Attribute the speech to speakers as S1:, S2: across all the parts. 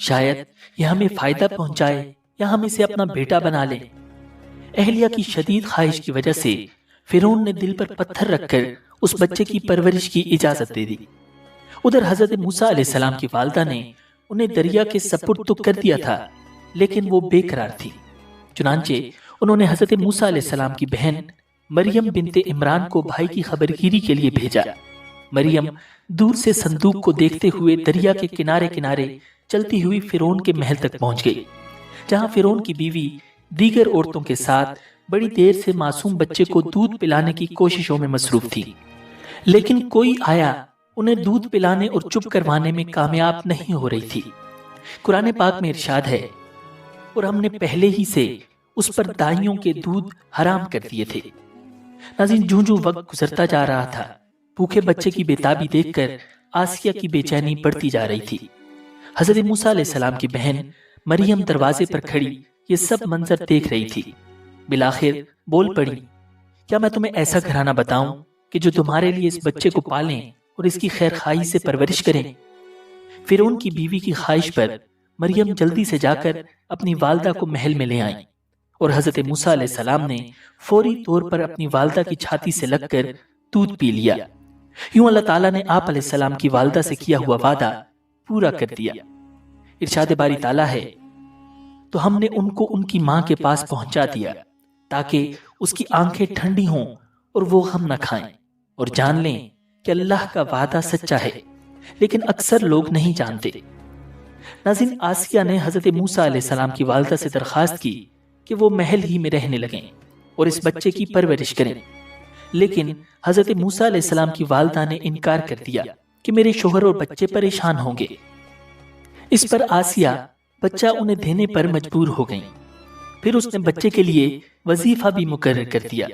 S1: شاید یہ ہمیں فائدہ پہنچائے یا ہم اسے اپنا بیٹا بنا لیں۔ اہلیہ کی شدید خواہش کی وجہ سے فرعون نے دل پر پتھر رکھ کر اس بچے کی پرورش کی اجازت دے دی۔ ادھر حضرت موسیٰ علیہ السلام کی والدہ نے انہیں دریا کے سپرد تو کر دیا تھا، لیکن وہ بے قرار تھی۔ چنانچہ انہوں نے حضرت موسیٰ علیہ السلام کی بہن مریم بنت عمران کو بھائی کی خبرگیری کے لیے بھیجا۔ مریم دور سے صندوق کو دیکھتے ہوئے دریا کے کنارے کنارے چلتی ہوئی فرعون کے محل تک پہنچ گئی، جہاں فرعون کی بیوی دیگر عورتوں کے ساتھ بڑی دیر سے معصوم بچے کو دودھ پلانے کی کوششوں میں مصروف تھی، لیکن کوئی آیا انہیں دودھ پلانے اور چپ کروانے میں کامیاب نہیں ہو رہی تھی۔ قرآن پاک میں ارشاد ہے، اور ہم نے پہلے ہی سے اس پر دائیوں کے دودھ حرام کر دیے تھے۔ ناظرین، جوں وقت گزرتا جا رہا تھا، بھوکے بچے کی بےتابی دیکھ کر آسیہ کی بے چینی بڑھتی جا رہی تھی۔ حضرت موسیٰ علیہ السلام کی بہن مریم دروازے پر کھڑی یہ سب منظر دیکھ رہی تھی۔ بالآخر بول پڑی، کیا میں تمہیں ایسا گھرانہ بتاؤں کہ جو تمہارے لیے اس بچے کو پالیں اور اس کی خیر خواہی سے پرورش کریں؟ فرعون کی بیوی کی خواہش پر مریم جلدی سے جا کر اپنی والدہ کو محل میں لے آئیں، اور حضرت موسیٰ علیہ السلام نے فوری طور پر اپنی والدہ کی چھاتی سے لگ کر دودھ پی لیا۔ یوں اللہ تعالیٰ نے آپ علیہ السلام کی والدہ سے کیا ہوا وعدہ پورا کر دیا۔ ارشاد باری تعالیٰ ہے، تو ہم نے ان کو ان کی ماں کے پاس پہنچا دیا تاکہ اس کی آنکھیں ٹھنڈی ہوں اور وہ غم نہ کھائیں، اور جان لیں کہ اللہ کا وعدہ سچا ہے، لیکن اکثر لوگ نہیں جانتے۔ ناظرین، آسیہ نے حضرت موسیٰ علیہ السلام کی والدہ سے درخواست کی کہ وہ محل ہی میں رہنے لگیں اور اس بچے کی پرورش کریں، لیکن حضرت موسیٰ علیہ السلام کی والدہ نے انکار کر دیا کہ میرے شوہر اور بچے پریشان ہوں گے۔ اس پر آسیہ بچہ انہیں دینے پر مجبور ہو گئیں۔ پھر اس نے بچے کے لیے وظیفہ بھی مقرر کر دیا۔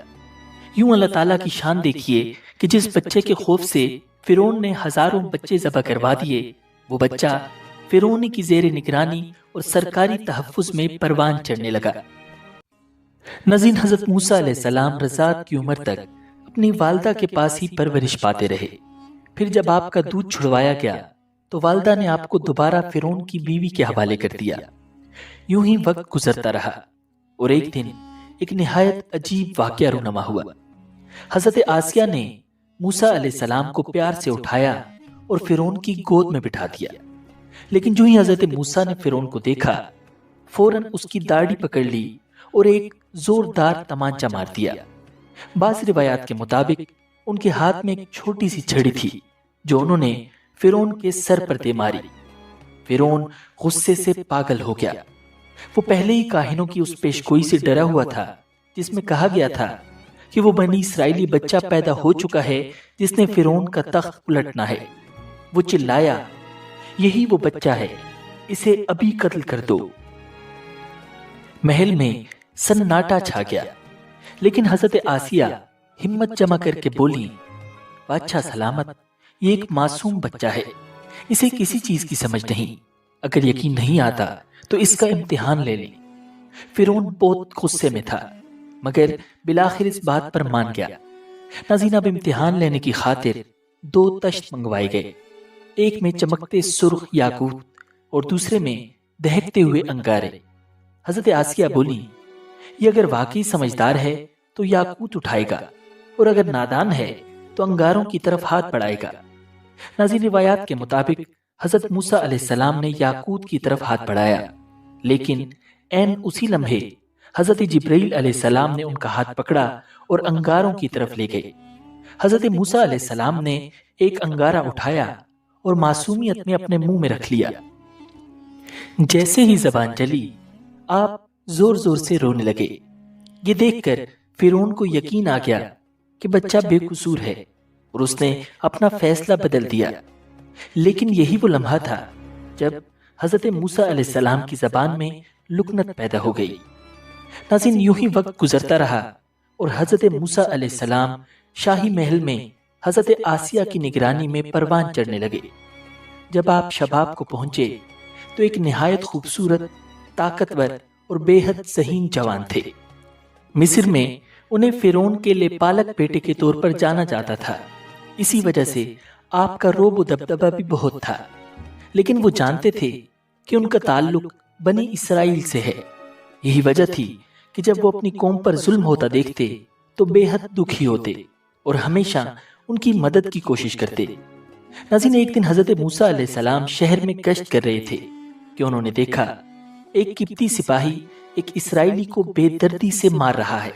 S1: یوں اللہ تعالیٰ کی شان دیکھیے کہ جس بچے کے خوف سے فرعون نے ہزاروں بچے ذبح کروا دیے، وہ بچہ فرعون کی زیر نگرانی اور سرکاری تحفظ میں پروان چڑھنے لگا۔ ناظرین، حضرت موسیٰ علیہ السلام رضاعت کی عمر تک اپنی والدہ کے پاس ہی پرورش پاتے رہے۔ پھر جب آپ کا دودھ چھڑوایا گیا تو والدہ نے آپ کو دوبارہ فرعون کی بیوی کے حوالے کر دیا۔ یوں ہی وقت گزرتا رہا، اور ایک دن ایک نہایت عجیب واقعہ رونما ہوا۔ حضرت آسیہ نے موسیٰ علیہ السلام کو پیار سے اٹھایا اور فرعون کی گود میں بٹھا دیا، لیکن جو ہی حضرت موسیٰ نے فرعون کو دیکھا، فوراً اس کی داڑھی پکڑ لی اور ایک زوردار تمانچہ مار دیا۔ بعض روایات کے مطابق ان کے ہاتھ میں ایک چھوٹی سی چھڑی تھی جو انہوں نے فرعون کے سر پر دے ماری۔ فرعون غصے سے پاگل ہو گیا۔ وہ پہلے ہی کاہنوں کی اس پیشگوئی سے ڈرا ہوا تھا جس میں کہا گیا تھا کہ وہ بنی اسرائیلی بچہ پیدا ہو چکا ہے جس نے فرعون کا تخت الٹنا ہے۔ وہ چلایا، یہی وہ بچہ ہے، اسے ابھی قتل کر دو۔ محل میں سناٹا چھا گیا، لیکن حضرت آسیہ ہمت جمع کر کے بولی، بادشاہ سلامت، یہ ایک معصوم بچہ ہے، اسے کسی چیز کی سمجھ نہیں، اگر یقین نہیں آتا تو اس کا امتحان لے لیں۔ فرعون بہت غصے میں تھا، مگر بالآخر اس بات پر مان گیا۔ ناظرین، اب امتحان لینے کی خاطر 2 تشت منگوائے گئے، ایک میں چمکتے سرخ یاقوت اور دوسرے میں دہکتے ہوئے انگارے۔ حضرت آسیہ بولی، یہ اگر واقعی سمجھدار ہے تو یاقوت اٹھائے گا، اور اگر نادان ہے تو انگاروں کی طرف ہاتھ بڑھائے گا۔ ناظرین، روایات کے مطابق حضرت موسیٰ علیہ السلام نے یاقوت کی طرف ہاتھ بڑھایا، لیکن عین اسی لمحے حضرت جبرائیل علیہ السلام نے ان کا ہاتھ پکڑا اور انگاروں کی طرف لے گئے۔ حضرت موسیٰ علیہ السلام نے ایک انگارہ اٹھایا اور معصومیت میں اپنے منہ میں رکھ لیا۔ جیسے ہی زبان چلی، آپ زور زور سے رونے لگے۔ یہ دیکھ کر فرعون کو یقین آ گیا کہ بچہ بے قصور ہے، اور اس نے اپنا فیصلہ بدل دیا۔ لیکن یہی وہ لمحہ تھا جب حضرت موسیٰ علیہ السلام کی زبان میں لکنت پیدا ہو گئی۔ ناظرین، یوں ہی وقت گزرتا رہا اور حضرت موسیٰ علیہ السلام شاہی محل میں حضرت آسیہ کی نگرانی میں پروان چڑھنے لگے۔ جب آپ شباب کو پہنچے تو ایک نہایت خوبصورت، طاقتور اور بے حد ذہین جوان تھے۔ مصر میں انہیں فرعون کے لےپالک بیٹے کے طور پر جانا جاتا تھا، اسی وجہ سے آپ کا رعب و دبدبہ بھی بہت تھا، لیکن وہ جانتے تھے کہ ان کا تعلق بنی اسرائیل سے ہے۔ یہی وجہ تھی کہ جب وہ اپنی قوم پر ظلم ہوتا دیکھتے تو بے حد دکھی ہوتے اور ہمیشہ ان کی مدد کی کوشش کرتے۔ ناظرین، ایک دن حضرت موسیٰ علیہ السلام شہر میں گشت کر رہے تھے کہ انہوں نے دیکھا ایک قبطی سپاہی ایک اسرائیلی کو بے دردی سے مار رہا ہے۔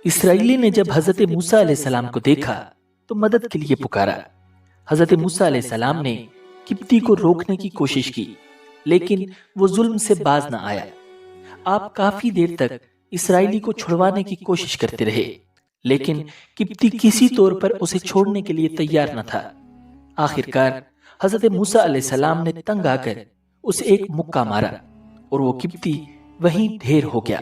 S1: اسرائیلی نے جب حضرت موسیٰ علیہ السلام کو دیکھا تو مدد کے لیے پکارا۔ حضرت موسیٰ علیہ السلام نے قبطی کو روکنے کی کوشش کی، لیکن وہ ظلم سے باز نہ آیا۔ آپ کافی دیر تک اسرائیلی کو چھڑوانے کی کوشش کرتے رہے، لیکن قبطی کسی طور پر اسے چھوڑنے کے لیے تیار نہ تھا۔ آخر کار حضرت موسیٰ علیہ السلام نے تنگ آ کر اسے ایک مکہ مارا اور وہ قبطی وہیں ڈھیر ہو گیا۔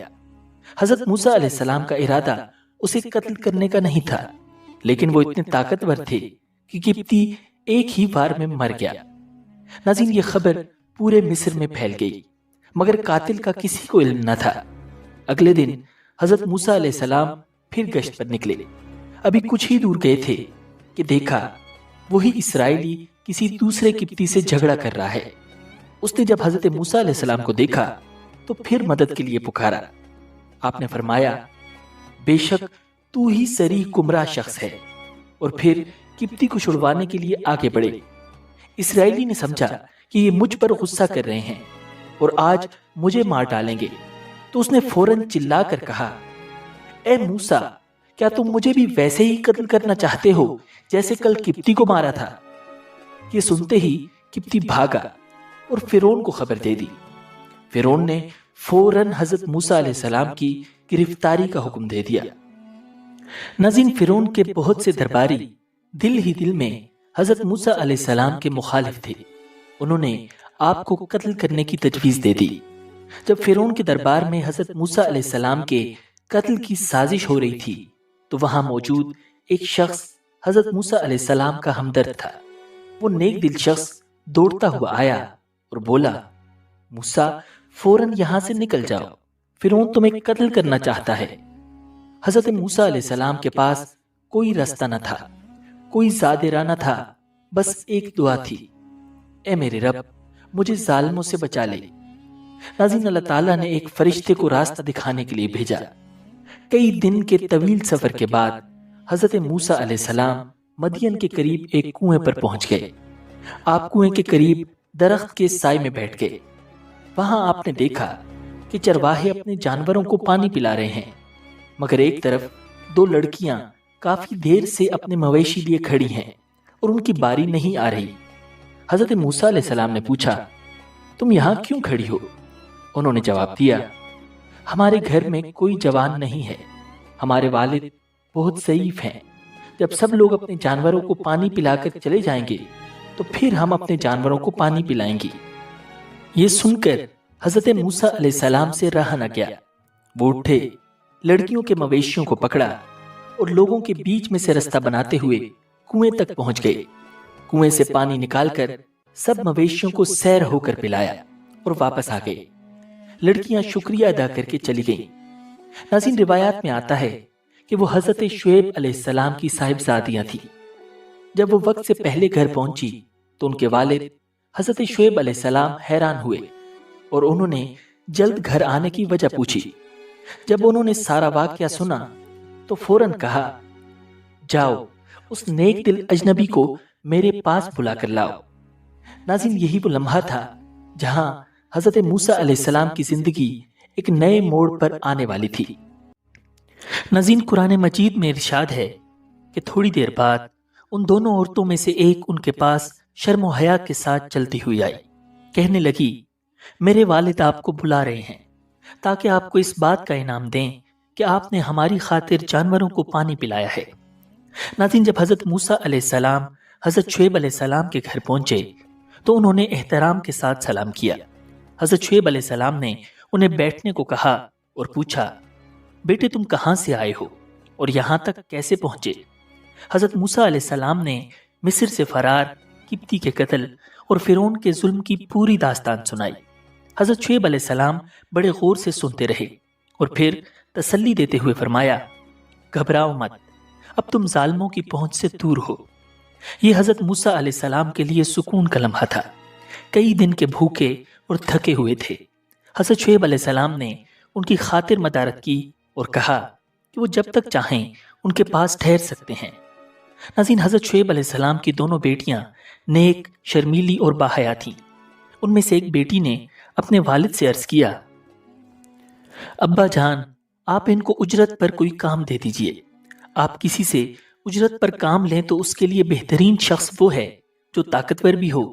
S1: حضرت موسیٰ علیہ السلام کا ارادہ اسے قتل کرنے کا نہیں تھا، لیکن وہ اتنے طاقتور تھے کہ قبطی ایک ہی وار میں مر گیا۔ ناظرین، یہ خبر پورے مصر میں پھیل گئی، مگر قاتل کا کسی کو علم نہ تھا۔ اگلے دن حضرت موسیٰ علیہ السلام پھر گشت پر نکلے۔ ابھی کچھ ہی دور گئے تھے کہ دیکھا وہی اسرائیلی کسی دوسرے قبطی سے جھگڑا کر رہا ہے۔ اس نے جب حضرت موسیٰ علیہ السلام کو دیکھا تو پھر مدد کے لیے پکارا۔ آپ نے فرمایا، بے شک تو ہی صریح گمراہ شخص ہے، اور پھر قبطی کو چھڑوانے کے لیے آگے بڑھے۔ اسرائیلی نے سمجھا کہ یہ مجھ پر غصہ کر رہے ہیں اور آج مجھے مار ڈالیں گے، تو اس نے فوراً چلا کر کہا، اے موسیٰ، کیا تم مجھے بھی ویسے ہی قتل کرنا چاہتے ہو جیسے کل قبطی کو مارا تھا؟ یہ سنتے ہی قبطی بھاگا اور فرعون کو خبر دے دی۔ فرعون نے فوراً حضرت موسیٰ علیہ السلام کی گرفتاری کا حکم دے دیا۔ ناظرین، فرعون کے بہت سے درباری دل ہی دل میں حضرت موسیٰ علیہ السلام کے مخالف تھے۔ انہوں نے آپ کو قتل کرنے کی تجویز دے دی۔ جب فرعون کے دربار میں حضرت موسیٰ علیہ السلام کے قتل کی سازش ہو رہی تھی تو وہاں موجود ایک شخص حضرت موسیٰ علیہ السلام کا ہمدرد تھا۔ وہ نیک دل شخص دوڑتا ہوا آیا اور بولا، موسیٰ، فوراً یہاں سے نکل جاؤ، فرعون تمہیں قتل کرنا چاہتا ہے۔ حضرت موسیٰ علیہ السلام کے پاس کوئی راستہ نہ تھا، کوئی زاد راہ نہ تھا، بس ایک دعا تھی، اے میرے رب، مجھے ظالموں سے بچا لے۔ ناظرین، اللہ تعالیٰ نے ایک فرشتے کو راستہ دکھانے کے لیے بھیجا۔ کئی دن کے طویل سفر کے بعد حضرت موسیٰ علیہ السلام مدین کے قریب ایک کنویں پر پہنچ گئے۔ آپ کنویں کے قریب درخت کے سائے میں بیٹھ گئے۔ وہاں آپ نے دیکھا کہ چرواہے اپنے جانوروں کو پانی پلا رہے ہیں، مگر ایک طرف دو لڑکیاں کافی دیر سے اپنے مویشی لیے کھڑی ہیں اور ان کی باری نہیں آ رہی۔ حضرت موسیٰ علیہ السلام نے پوچھا، تم یہاں کیوں کھڑی ہو؟ انہوں نے جواب دیا، ہمارے گھر میں کوئی جوان نہیں ہے، ہمارے والد بہت ضعیف ہیں، جب سب لوگ اپنے جانوروں کو پانی پلا کر چلے جائیں گے تو پھر ہم اپنے جانوروں کو پانی پلائیں گے۔ یہ سن کر حضرت موسیٰ علیہ السلام سے رہا نہ گیا۔ وہ اٹھے، لڑکیوں کے مویشیوں کو پکڑا اور لوگوں کے بیچ میں سے رستہ بناتے ہوئے کنویں تک پہنچ گئے۔ کنویں سے پانی نکال کر سب مویشیوں کو سیر ہو کر پلایا اور واپس آ گئے۔ لڑکیاں شکریہ ادا کر کے چلی گئیں۔ ناظرین، روایات میں آتا ہے کہ وہ حضرت شعیب علیہ السلام کی صاحبزادیاں تھیں۔ جب وہ وقت سے پہلے گھر پہنچی تو ان کے والد حضرت شعیب علیہ السلام حیران ہوئے اور انہوں نے جلد گھر آنے کی وجہ پوچھی۔ جب انہوں نے سارا واقعہ سنا تو فوراً کہا، جاؤ اس نیک دل اجنبی کو میرے پاس بلا کر لاؤ۔ ناظرین، یہی وہ لمحہ تھا جہاں حضرت موسیٰ علیہ السلام کی زندگی ایک نئے موڑ پر آنے والی تھی۔ ناظرین، قرآن مجید میں ارشاد ہے کہ تھوڑی دیر بعد ان دونوں عورتوں میں سے ایک ان کے پاس شرم و حیا کے ساتھ چلتی ہوئی آئی، کہنے لگی، میرے والد آپ کو بلا رہے ہیں تاکہ آپ کو اس بات کا انعام دیں کہ آپ نے ہماری خاطر جانوروں کو پانی پلایا ہے۔ ناظرین، جب حضرت موسیٰ علیہ السلام حضرت شعیب علیہ السلام کے گھر پہنچے تو انہوں نے احترام کے ساتھ سلام کیا۔ حضرت شعیب علیہ السلام نے انہیں بیٹھنے کو کہا اور پوچھا، بیٹے تم کہاں سے آئے ہو اور یہاں تک کیسے پہنچے؟ حضرت موسیٰ علیہ السلام نے مصر سے فرار، قبطی کے قتل اور فرعون کے ظلم کی پوری داستان سنائی۔ حضرت شعیب علیہ السلام بڑے غور سے سنتے رہے اور پھر تسلی دیتے ہوئے فرمایا، گھبراؤ مت، اب تم ظالموں کی پہنچ سے دور ہو۔ یہ حضرت موسیٰ علیہ السلام کے لیے سکون کا لمحہ تھا، کئی دن کے بھوکے اور تھکے ہوئے تھے۔ حضرت شعیب علیہ السلام نے ان کی خاطر مدارت کی اور کہا کہ وہ جب تک چاہیں ان کے پاس ٹھہر سکتے ہیں۔ ناظرین، حضرت شعیب علیہ السلام کی دونوں بیٹیاں نیک، شرمیلی اور باحیا تھیں۔ ان میں سے ایک بیٹی نے اپنے والد سے عرض کیا، ابا جان، آپ ان کو اجرت پر کوئی کام دے دیجئے۔ آپ کسی سے اجرت پر کام لیں تو اس کے لیے بہترین شخص وہ ہے جو طاقتور بھی ہو،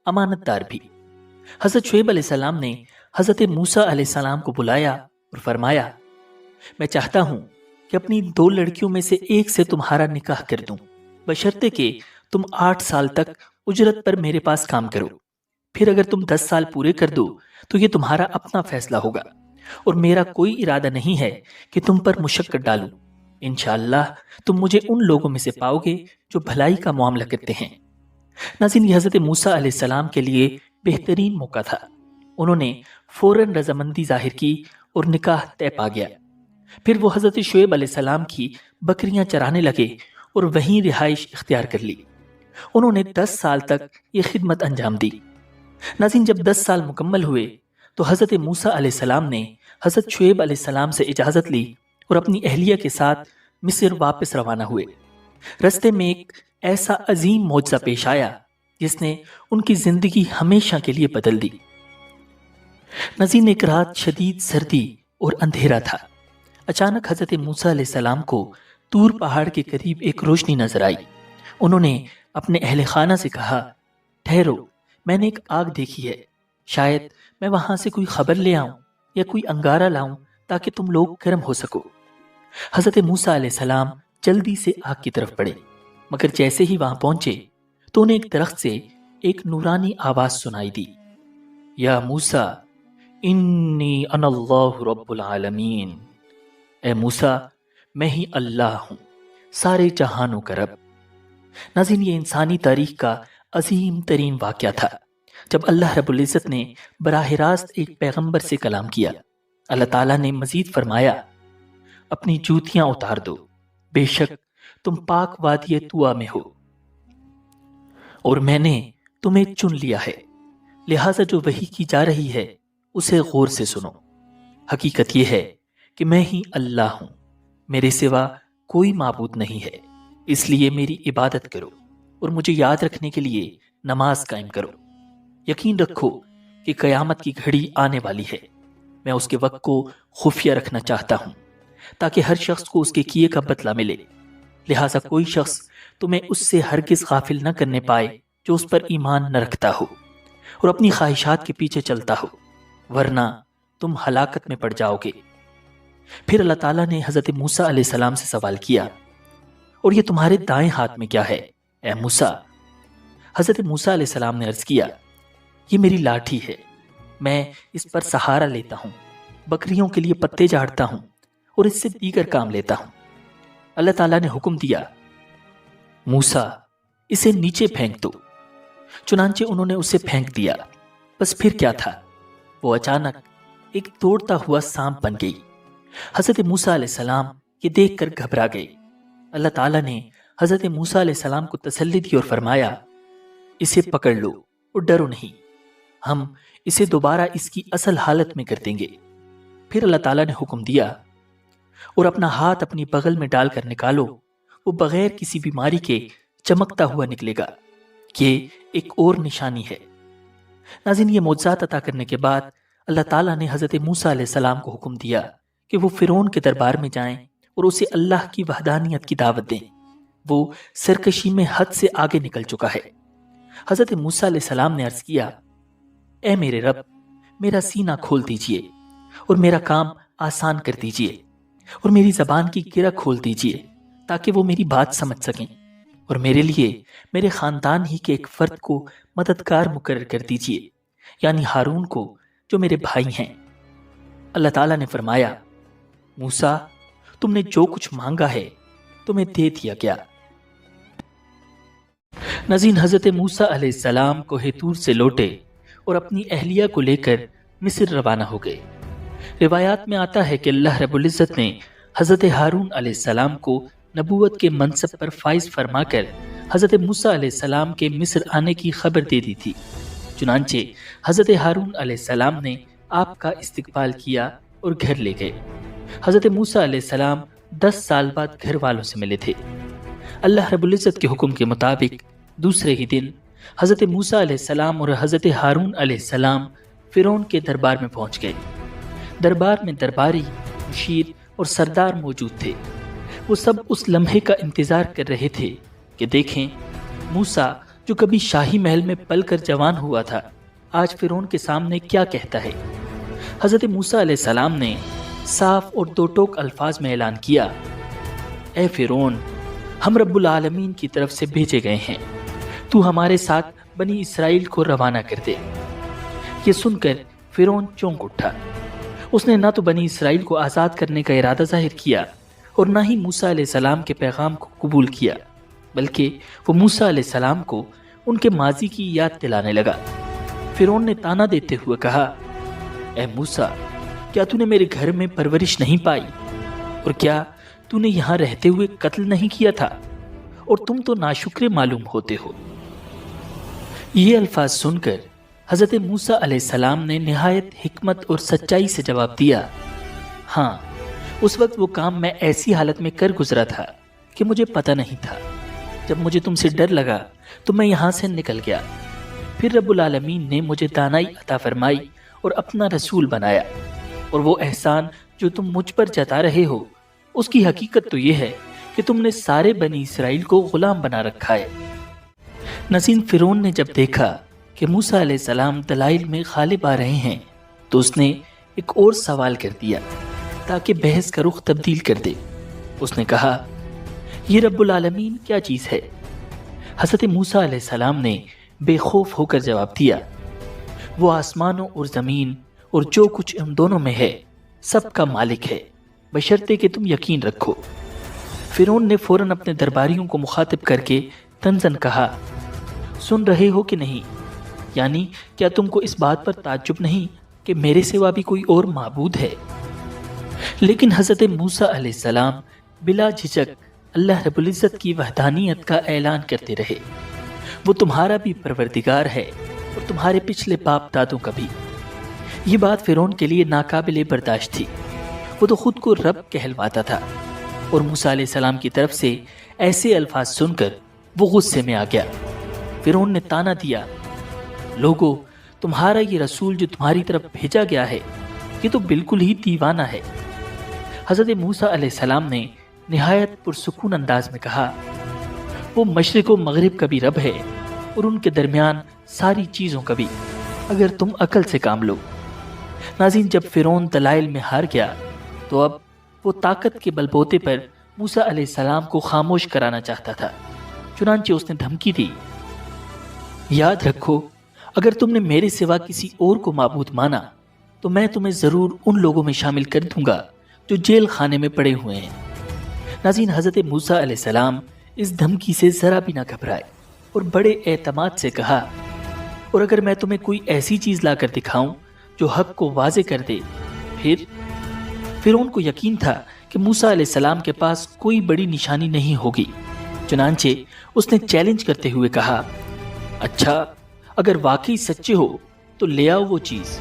S1: امانت دار بھی۔ حضرت شعیب علیہ السلام نے حضرت موسیٰ علیہ السلام کو بلایا اور فرمایا، میں چاہتا ہوں کہ اپنی 2 لڑکیوں میں سے ایک سے تمہارا نکاح کر دوں، بشرطے کہ تم 8 سال تک اجرت پر میرے پاس کام کرو۔ پھر اگر تم 10 سال پورے کر دو تو یہ تمہارا اپنا فیصلہ ہوگا، اور میرا کوئی ارادہ نہیں ہے کہ تم پر مشقت ڈالوں۔ انشاءاللہ تم مجھے ان لوگوں میں سے پاؤ گے جو بھلائی کا معاملہ کرتے ہیں۔ ناظرین، یہ حضرت موسیٰ علیہ السلام کے لیے بہترین موقع تھا۔ انہوں نے فوراً رضامندی ظاہر کی اور نکاح طے پا گیا۔ پھر وہ حضرت شعیب علیہ السلام کی بکریاں چرانے لگے اور وہیں رہائش اختیار کر لی۔ انہوں نے 10 سال تک یہ خدمت انجام دی۔ ناظرین، جب 10 سال مکمل ہوئے تو حضرت موسیٰ علیہ السلام نے حضرت شعیب علیہ السلام سے اجازت لی اور اپنی اہلیہ کے ساتھ مصر واپس روانہ ہوئے۔ رستے میں ایک ایسا عظیم معجزہ پیش آیا جس نے ان کی زندگی ہمیشہ کے لیے بدل دی۔ ناظرین، ایک رات شدید سردی اور اندھیرا تھا۔ اچانک حضرت موسیٰ علیہ السلام کو طور پہاڑ کے قریب ایک روشنی نظر آئی۔ انہوں نے اپنے اہل خانہ سے کہا، ٹھہرو، میں نے ایک آگ دیکھی ہے، شاید میں وہاں سے کوئی خبر لے آؤں یا کوئی انگارہ لاؤں تاکہ تم لوگ گرم ہو سکو۔ حضرت موسیٰ علیہ السلام جلدی سے آگ کی طرف بڑھے، مگر جیسے ہی وہاں پہنچے تو انہیں ایک درخت سے ایک نورانی آواز سنائی دی، یا موسیٰ انی انا اللہ رب العالمین، اے موسیٰ، میں ہی اللہ ہوں، سارے جہانوں کا رب۔ ناظرین، یہ انسانی تاریخ کا عظیم ترین واقعہ تھا جب اللہ رب العزت نے براہ راست ایک پیغمبر سے کلام کیا۔ اللہ تعالیٰ نے مزید فرمایا، اپنی جوتیاں اتار دو، بے شک تم پاک وادی طویٰ میں ہو اور میں نے تمہیں چن لیا ہے، لہٰذا جو وحی کی جا رہی ہے اسے غور سے سنو۔ حقیقت یہ ہے کہ میں ہی اللہ ہوں، میرے سوا کوئی معبود نہیں ہے، اس لیے میری عبادت کرو اور مجھے یاد رکھنے کے لیے نماز قائم کرو۔ یقین رکھو کہ قیامت کی گھڑی آنے والی ہے، میں اس کے وقت کو خفیہ رکھنا چاہتا ہوں تاکہ ہر شخص کو اس کے کیے کا بدلہ ملے، لہٰذا کوئی شخص تمہیں اس سے ہرگز غافل نہ کرنے پائے جو اس پر ایمان نہ رکھتا ہو اور اپنی خواہشات کے پیچھے چلتا ہو، ورنہ تم ہلاکت میں پڑ جاؤ گے۔ پھر اللہ تعالیٰ نے حضرت موسیٰ علیہ السلام سے سوال کیا، اور یہ تمہارے دائیں ہاتھ میں کیا ہے اے موسیٰ؟ حضرت موسیٰ علیہ السلام نے عرض کیا، یہ میری لاٹھی ہے، میں اس پر سہارا لیتا ہوں، بکریوں کے لیے پتے جھاڑتا ہوں اور اس سے دیگر کام لیتا ہوں۔ اللہ تعالیٰ نے حکم دیا، موسیٰ اسے نیچے پھینک دو۔ چنانچہ انہوں نے اسے پھینک دیا۔ بس پھر کیا تھا، وہ اچانک ایک دوڑتا ہوا سانپ بن گئی۔ حضرت موسیٰ علیہ السلام یہ دیکھ کر گھبرا گئے۔ اللہ تعالیٰ نے حضرت موسیٰ علیہ السلام کو تسلی دی اور فرمایا، اسے پکڑ لو اور ڈرو نہیں، ہم اسے دوبارہ اس کی اصل حالت میں کر دیں گے۔ پھر اللہ تعالیٰ نے حکم دیا، اور اپنا ہاتھ اپنی بغل میں ڈال کر نکالو، وہ بغیر کسی بیماری کے چمکتا ہوا نکلے گا۔ یہ ایک اور نشانی ہے۔ ناظرین، یہ معجزات عطا کرنے کے بعد اللہ تعالیٰ نے حضرت موسیٰ علیہ السلام کو حکم دیا کہ وہ فرعون کے دربار میں جائیں اور اسے اللہ کی وحدانیت کی دعوت دیں۔ وہ سرکشی میں حد سے آگے نکل چکا ہے۔ حضرت موسیٰ علیہ السلام نے عرض کیا، اے میرے رب، میرا سینہ کھول دیجئے اور میرا کام آسان کر دیجئے اور میری زبان کی گرہ کھول دیجئے تاکہ وہ میری بات سمجھ سکیں، اور میرے لیے میرے خاندان ہی کے ایک فرد کو مددگار مقرر کر دیجئے، یعنی ہارون کو جو میرے بھائی ہیں۔ اللہ تعالیٰ نے فرمایا، موسیٰ، تم نے جو کچھ مانگا ہے تمہیں دے دیا گیا۔ ناظرین، حضرت موسیٰ علیہ السلام کوہ طور سے لوٹے اور اپنی اہلیہ کو لے کر مصر روانہ ہو گئے۔ روایات میں آتا ہے کہ اللہ رب العزت نے حضرت ہارون علیہ السلام کو نبوت کے منصب پر فائز فرما کر حضرت موسیٰ علیہ السلام کے مصر آنے کی خبر دے دی تھی۔ چنانچہ حضرت ہارون علیہ السلام نے آپ کا استقبال کیا اور گھر لے گئے۔ حضرت موسیٰ علیہ السلام 10 سال بعد گھر والوں سے ملے تھے۔ اللہ رب العزت کے حکم کے مطابق دوسرے ہی دن حضرت موسیٰ علیہ السلام اور حضرت ہارون علیہ السلام فرعون کے دربار میں پہنچ گئے۔ دربار میں درباری، مشیر اور سردار موجود تھے۔ وہ سب اس لمحے کا انتظار کر رہے تھے کہ دیکھیں موسیٰ جو کبھی شاہی محل میں پل کر جوان ہوا تھا، آج فرعون کے سامنے کیا کہتا ہے۔ حضرت موسیٰ علیہ السلام نے صاف اور دو ٹوک الفاظ میں اعلان کیا، اے فرعون، ہم رب العالمین کی طرف سے بھیجے گئے ہیں، تو ہمارے ساتھ بنی اسرائیل کو روانہ کر دے۔ یہ سن کر فرعون چونک اٹھا۔ اس نے نہ تو بنی اسرائیل کو آزاد کرنے کا ارادہ ظاہر کیا اور نہ ہی موسیٰ علیہ السلام کے پیغام کو قبول کیا، بلکہ وہ موسیٰ علیہ السلام کو ان کے ماضی کی یاد دلانے لگا۔ فرعون نے طعنہ دیتے ہوئے کہا، اے موسیٰ، کیا تو نے میرے گھر میں پرورش نہیں پائی؟ اور کیا تو نے یہاں رہتے ہوئے قتل نہیں کیا تھا؟ اور تم تو ناشکرے معلوم ہوتے ہو۔ یہ الفاظ سن کر حضرت موسیٰ علیہ السلام نے نہایت حکمت اور سچائی سے جواب دیا، ہاں، اس وقت وہ کام میں ایسی حالت میں کر گزرا تھا کہ مجھے پتہ نہیں تھا۔ جب مجھے تم سے ڈر لگا تو میں یہاں سے نکل گیا۔ پھر رب العالمین نے مجھے دانائی عطا فرمائی اور اپنا رسول بنایا، اور وہ احسان جو تم مجھ پر جتا رہے ہو، اس کی حقیقت تو یہ ہے کہ تم نے سارے بنی اسرائیل کو غلام بنا رکھا ہے۔ ناظرین، فرعون نے جب دیکھا کہ موسیٰ علیہ السلام دلائل میں غالب آ رہے ہیں تو اس نے ایک اور سوال کر دیا تاکہ بحث کا رخ تبدیل کر دے۔ اس نے کہا، یہ رب العالمین کیا چیز ہے؟ حضرت موسیٰ علیہ السلام نے بے خوف ہو کر جواب دیا، وہ آسمانوں اور زمین اور جو کچھ ان دونوں میں ہے سب کا مالک ہے، بشرطے کہ تم یقین رکھو۔ فرعون نے فوراً اپنے درباریوں کو مخاطب کر کے طنزاً کہا، سن رہے ہو کہ نہیں؟ یعنی کیا تم کو اس بات پر تعجب نہیں کہ میرے سوا بھی کوئی اور معبود ہے؟ لیکن حضرت موسیٰ علیہ السلام بلا جھجک اللہ رب العزت کی وحدانیت کا اعلان کرتے رہے۔ وہ تمہارا بھی پروردگار ہے اور تمہارے پچھلے باپ دادوں کا بھی۔ یہ بات فرعون کے لیے ناقابل برداشت تھی۔ وہ تو خود کو رب کہلواتا تھا، اور موسیٰ علیہ السلام کی طرف سے ایسے الفاظ سن کر وہ غصے میں آ گیا۔ فرعون نے طعنہ دیا، لوگو، تمہارا یہ رسول جو تمہاری طرف بھیجا گیا ہے یہ تو بالکل ہی دیوانہ ہے۔ حضرت موسیٰ علیہ السلام نے نہایت پرسکون انداز میں کہا، وہ مشرق و مغرب کا بھی رب ہے اور ان کے درمیان ساری چیزوں کا بھی، اگر تم عقل سے کام لو۔ ناظرین، جب فرعون دلائل میں ہار گیا تو اب وہ طاقت کے بل بوتے پر موسیٰ علیہ السلام کو خاموش کرانا چاہتا تھا۔ چنانچہ اس نے دھمکی دی، یاد رکھو، اگر تم نے میرے سوا کسی اور کو معبود مانا تو میں تمہیں ضرور ان لوگوں میں شامل کر دوں گا جو جیل خانے میں پڑے ہوئے ہیں۔ ناظرین، حضرت موسیٰ علیہ السلام اس دھمکی سے ذرا بھی نہ گھبرائے اور بڑے اعتماد سے کہا، اور اگر میں تمہیں کوئی ایسی چیز لا کر دکھاؤں جو حق کو واضح کر دے، پھر فرعون کو یقین تھا کہ موسیٰ علیہ السلام کے پاس کوئی بڑی نشانی نہیں ہوگی۔ چنانچہ اس نے چیلنج کرتے ہوئے کہا، اچھا، اگر واقعی سچے ہو تو لے آؤ وہ چیز۔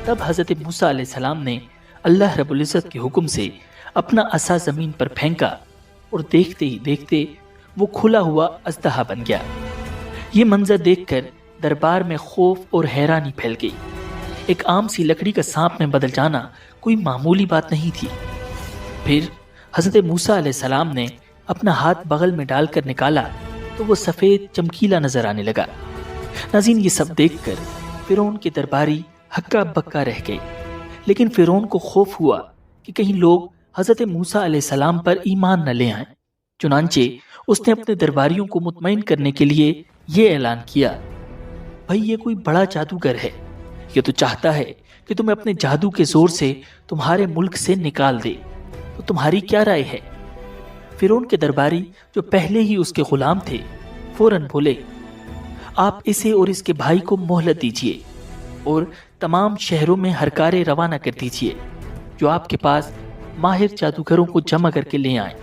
S1: تب حضرت موسیٰ علیہ السلام نے اللہ رب العزت کے حکم سے اپنا عصا زمین پر پھینکا اور دیکھتے ہی دیکھتے وہ کھلا ہوا اژدہا بن گیا۔ یہ منظر دیکھ کر دربار میں خوف اور حیرانی پھیل گئی۔ ایک عام سی لکڑی کا سانپ میں بدل جانا کوئی معمولی بات نہیں تھی۔ پھر حضرت موسیٰ علیہ السلام نے اپنا ہاتھ بغل میں ڈال کر نکالا تو وہ سفید چمکیلا نظر آنے لگا۔ ناظرین، یہ سب دیکھ کر فرعون کے درباری ہکا بکا رہ گئے، لیکن فرعون کو خوف ہوا کہ کہیں لوگ حضرت موسیٰ علیہ السلام پر ایمان نہ لے آئیں۔ چنانچہ اس نے اپنے درباریوں کو مطمئن کرنے کے لیے یہ اعلان کیا، بھائی، یہ کوئی بڑا جادوگر ہے، یہ تو چاہتا ہے کہ تمہیں اپنے جادو کے زور سے تمہارے ملک سے نکال دے، تو تمہاری کیا رائے ہے؟ فرعون کے درباری جو پہلے ہی اس کے غلام تھے فوراً بولے، آپ اسے اور اس کے بھائی کو مہلت دیجیے اور تمام شہروں میں ہرکارے روانہ کر دیجیے جو آپ کے پاس ماہر جادوگروں کو جمع کر کے لے آئیں۔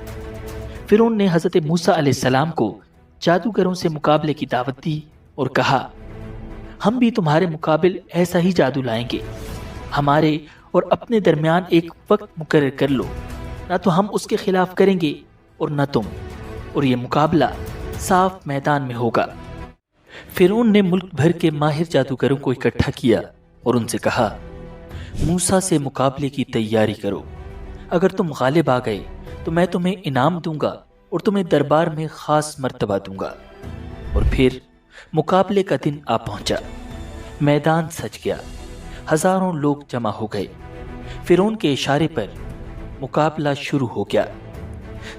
S1: فرعون نے حضرت موسیٰ علیہ السلام کو جادوگروں سے مقابلے کی دعوت دی اور کہا، ہم بھی تمہارے مقابل ایسا ہی جادو لائیں گے. ہمارے اور اپنے درمیان ایک وقت مقرر کر لو، نہ تو ہم اس کے خلاف کریں گے اور نہ تم، اور یہ مقابلہ صاف میدان میں ہوگا. فرعون نے ملک بھر کے ماہر جادوگروں کو اکٹھا کیا اور ان سے کہا، موسیٰ سے مقابلے کی تیاری کرو. اگر تم غالب آ گئے تو میں تمہیں انعام دوں گا اور تمہیں دربار میں خاص مرتبہ دوں گا. اور پھر مقابلے کا دن آ پہنچا. میدان سج گیا، ہزاروں لوگ جمع ہو گئے. فرعون کے اشارے پر مقابلہ شروع ہو گیا.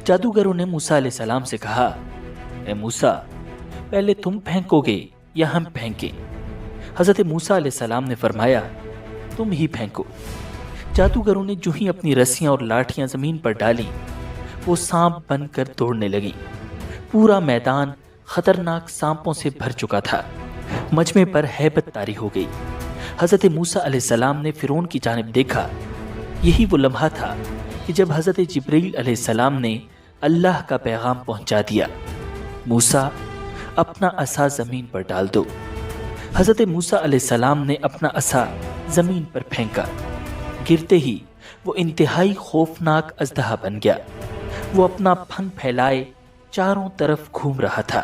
S1: جادوگروں نے موسیٰ علیہ السلام سے کہا، اے موسیٰ، پہلے تم پھینکو گے یا ہم پھینکیں؟ حضرت موسیٰ علیہ السلام نے فرمایا، تم ہی پھینکو. جادوگروں نے جو ہی اپنی رسیاں اور لاٹھیاں زمین پر ڈالیں، وہ سانپ بن کر دوڑنے لگی. پورا میدان خطرناک سانپوں سے بھر چکا تھا. مجمع پر ہیبت طاری ہو گئی. حضرت موسیٰ علیہ السلام نے فرعون کی جانب دیکھا. یہی وہ لمحہ تھا کہ جب حضرت جبرائیل علیہ السلام نے اللہ کا پیغام پہنچا دیا، موسیٰ اپنا عصا زمین پر ڈال دو. حضرت موسیٰ علیہ السلام نے اپنا عصا زمین پر پھینکا. گرتے ہی وہ انتہائی خوفناک اژدہا بن گیا. وہ اپنا پھن پھیلائے چاروں طرف گھوم رہا تھا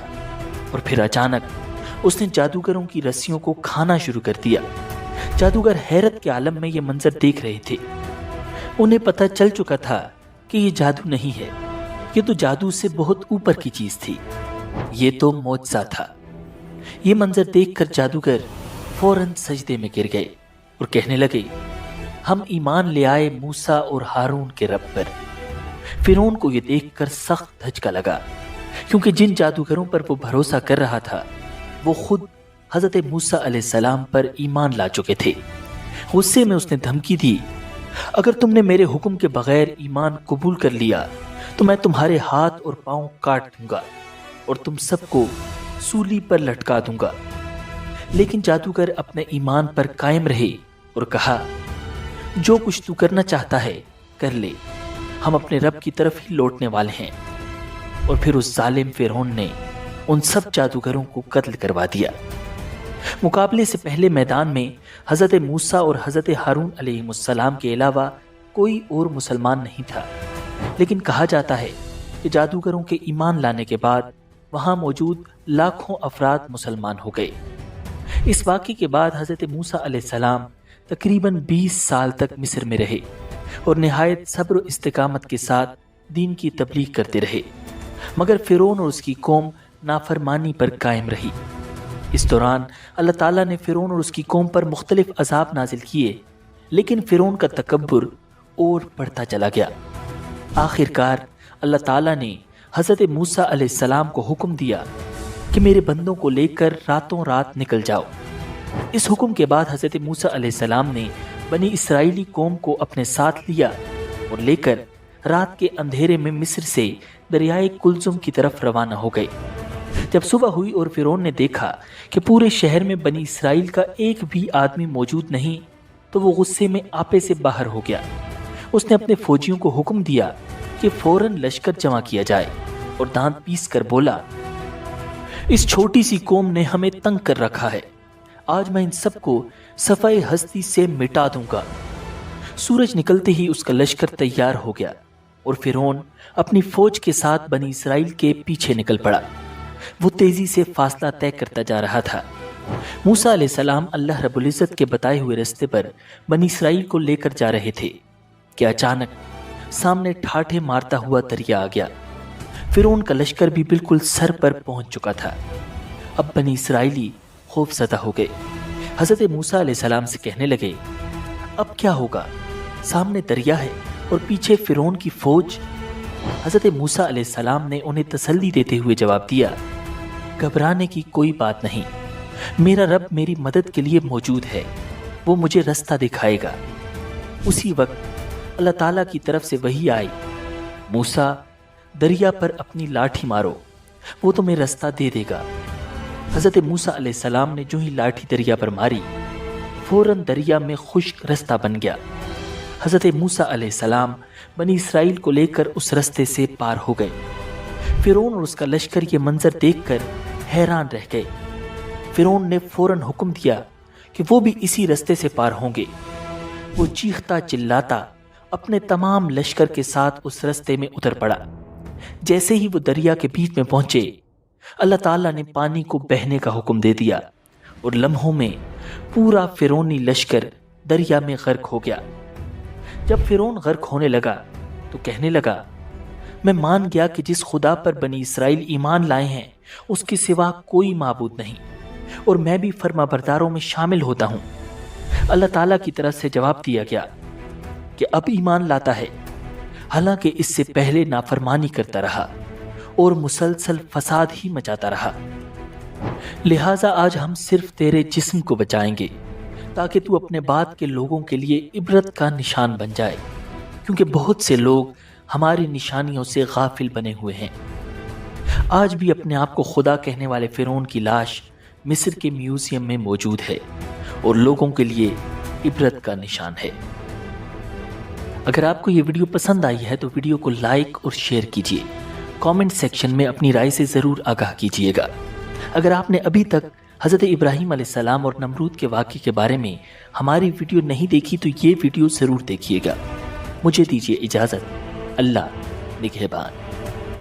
S1: اور پھر اچانک اس نے جادوگروں کی رسیوں کو کھانا شروع کر دیا. جادوگر حیرت کے عالم میں یہ منظر دیکھ رہے تھے. انہیں پتہ چل چکا تھا کہ یہ جادو نہیں ہے، یہ تو جادو سے بہت اوپر کی چیز تھی. یہ تو معجزہ تھا. یہ منظر دیکھ کر جادوگر فوراً سجدے میں گر گئے اور کہنے لگے، ہم ایمان لے آئے موسیٰ اور ہارون کے رب پر. فرعون کو یہ دیکھ کر سخت دھچکا لگا، کیونکہ جن جادوگروں پر وہ بھروسہ کر رہا تھا وہ خود حضرت موسیٰ علیہ السلام پر ایمان لا چکے تھے. غصے میں اس نے دھمکی دی، اگر تم نے میرے حکم کے بغیر ایمان قبول کر لیا تو میں تمہارے ہاتھ اور پاؤں کاٹ دوں گا اور تم سب کو سولی پر لٹکا دوں گا. لیکن جادوگر اپنے ایمان پر قائم رہے اور کہا، جو کچھ تو کرنا چاہتا ہے کر لے، ہم اپنے رب کی طرف ہی لوٹنے والے ہیں. اور پھر اس ظالم فرعون نے ان سب جادوگروں کو قتل کروا دیا. مقابلے سے پہلے میدان میں حضرت موسیٰ اور حضرت ہارون علیہ السلام کے علاوہ کوئی اور مسلمان نہیں تھا. لیکن کہا جاتا ہے کہ جادوگروں کے ایمان لانے کے بعد وہاں موجود لاکھوں افراد مسلمان ہو گئے. اس واقعے کے بعد حضرت موسیٰ علیہ السلام تقریباً 20 سال تک مصر میں رہے اور نہایت صبر و استقامت کے ساتھ دین کی تبلیغ کرتے رہے، مگر فرعون اور اس کی قوم نافرمانی پر قائم رہی. اس دوران اللہ تعالیٰ نے فرعون اور اس کی قوم پر مختلف عذاب نازل کیے، لیکن فرعون کا تکبر اور بڑھتا چلا گیا. آخر کار اللہ تعالیٰ نے حضرت موسیٰ علیہ السلام کو حکم دیا کہ میرے بندوں کو لے کر راتوں رات نکل جاؤ. اس حکم کے بعد حضرت موسیٰ علیہ السلام نے بنی اسرائیلی قوم کو اپنے ساتھ لیا اور لے کر رات کے اندھیرے میں مصر سے دریائے کلزم کی طرف روانہ ہو گئے. جب صبح ہوئی اور فرعون نے دیکھا کہ پورے شہر میں بنی اسرائیل کا ایک بھی آدمی موجود نہیں تو وہ غصے میں آپے سے باہر ہو گیا. اس نے اپنے فوجیوں کو حکم دیا کہ فوراً لشکر جمع کیا جائے اور دانت پیس کر بولا، اس چھوٹی سی قوم نے ہمیں تنگ کر رکھا ہے، آج میں ان سب کو صفحۂ ہستی سے مٹا دوں گا. سورج نکلتے ہی اس کا لشکر تیار ہو گیا اور فرعون اپنی فوج کے ساتھ بنی اسرائیل کے پیچھے نکل پڑا. وہ تیزی سے فاصلہ طے کرتا جا رہا تھا. موسیٰ علیہ السلام اللہ رب العزت کے بتائے ہوئے راستے پر بنی اسرائیل کو لے کر جا رہے تھے کہ اچانک سامنے ٹھاٹھے مارتا ہوا دریا آ گیا. فرعون کا لشکر بھی بالکل سر پر پہنچ چکا تھا. اب بنی اسرائیلی خوف زدہ ہو گئے. حضرت موسیٰ علیہ السلام سے کہنے لگے، اب کیا ہوگا؟ سامنے دریا ہے اور پیچھے فرعون کی فوج. حضرت موسیٰ علیہ السلام نے انہیں تسلی دیتے ہوئے جواب دیا، گھبرانے کی کوئی بات نہیں، میرا رب میری مدد کے لیے موجود ہے، وہ مجھے راستہ دکھائے گا. اسی وقت اللہ تعالیٰ کی طرف سے وحی آئی، موسیٰ دریا پر اپنی لاٹھی مارو، وہ تمہیں راستہ دے دے گا. حضرت موسیٰ علیہ السلام نے جو ہی لاٹھی دریا پر ماری، فوراً دریا میں خشک راستہ بن گیا. حضرت موسیٰ علیہ السلام بنی اسرائیل کو لے کر اس راستے سے پار ہو گئے. فرعون اور اس کا لشکر یہ منظر دیکھ کر حیران رہ گئے. فرعون نے فوراً حکم دیا کہ وہ بھی اسی رستے سے پار ہوں گے۔ وہ چیختا چلاتا اپنے تمام لشکر کے ساتھ اس رستے میں اتر پڑا۔ جیسے ہی وہ دریا کے بیچ میں پہنچے، اللہ تعالیٰ نے پانی کو بہنے کا حکم دے دیا اور لمحوں میں پورا فرعونی لشکر دریا میں غرق ہو گیا۔ جب فرعون غرق ہونے لگا تو کہنے لگا، میں مان گیا کہ جس خدا پر بنی اسرائیل ایمان لائے ہیں اس کے سوا کوئی معبود نہیں، اور میں بھی فرما برداروں میں شامل ہوتا ہوں۔ اللہ تعالیٰ کی طرف سے جواب دیا گیا کہ اب ایمان لاتا ہے، حالانکہ اس سے پہلے نافرمانی کرتا رہا اور مسلسل فساد ہی مچاتا رہا۔ لہٰذا آج ہم صرف تیرے جسم کو بچائیں گے تاکہ تو اپنے بعد کے لوگوں کے لیے عبرت کا نشان بن جائے، کیونکہ بہت سے لوگ ہماری نشانیوں سے غافل بنے ہوئے ہیں۔ آج بھی اپنے آپ کو خدا کہنے والے فرعون کی لاش مصر کے میوزیم میں موجود ہے اور لوگوں کے لیے عبرت کا نشان ہے۔ اگر آپ کو یہ ویڈیو پسند آئی ہے تو ویڈیو کو لائک اور شیئر کیجیے، کامنٹ سیکشن میں اپنی رائے سے ضرور آگاہ کیجیے گا۔ اگر آپ نے ابھی تک حضرت ابراہیم علیہ السلام اور نمرود کے واقعے کے بارے میں ہماری ویڈیو نہیں دیکھی تو یہ ویڈیو ضرور دیکھیے گا۔ مجھے دیجیے اجازت۔ اللہ نگہبان۔